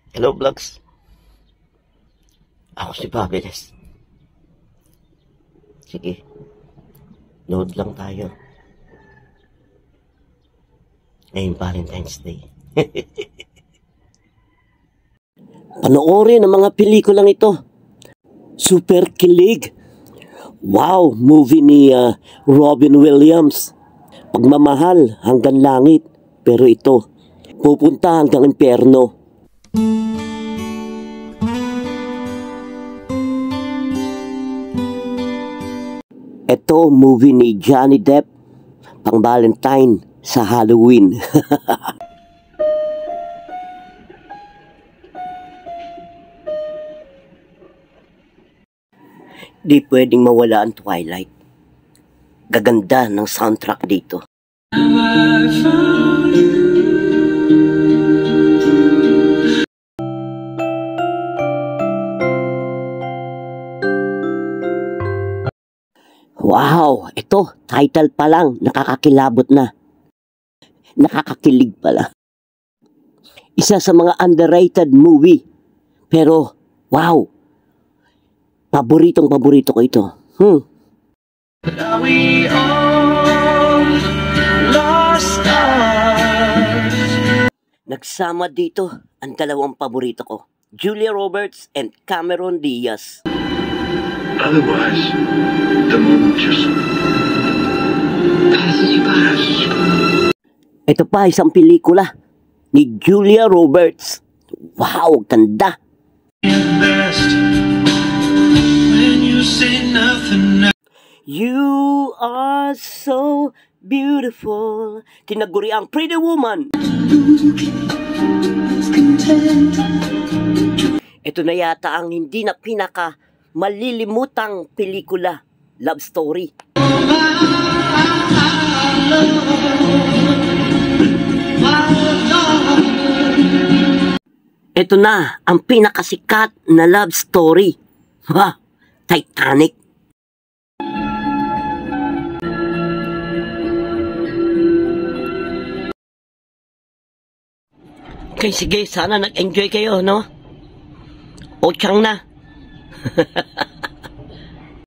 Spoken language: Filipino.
Hello vlogs. Ako si Pabeles. Sige. Load lang tayo. Ngayong Valentine's Day. Panoorin ang mga pelikulang ito. Super kilig. Wow, movie ni Robin Williams. Pagmamahal hanggang langit. Pero ito, pupunta hanggang impyerno. Ito, movie ni Johnny Depp, pang Valentine sa Halloween. Di pwedeng mawala ang Twilight. Gaganda ng soundtrack dito. Wow! Ito, title pa lang, nakakakilabot na. Nakakakilig pala. Isa sa mga underrated movie. Pero, wow! Paboritong-paborito ko ito. We all lost stars. Nagsama dito ang dalawang paborito ko. Julia Roberts and Cameron Diaz. Otherwise, the moment just passes you by. Ito pa, isang pelikula ni Julia Roberts. Wow, ganda! You are so beautiful. Tinaguri ang Pretty Woman. Ito na yata ang hindi na pinaka malilimutang pelikula, love story. Ito na ang pinakasikat na love story. Titanic. Okay, sige, sana nag-enjoy kayo, no? O tiyang na.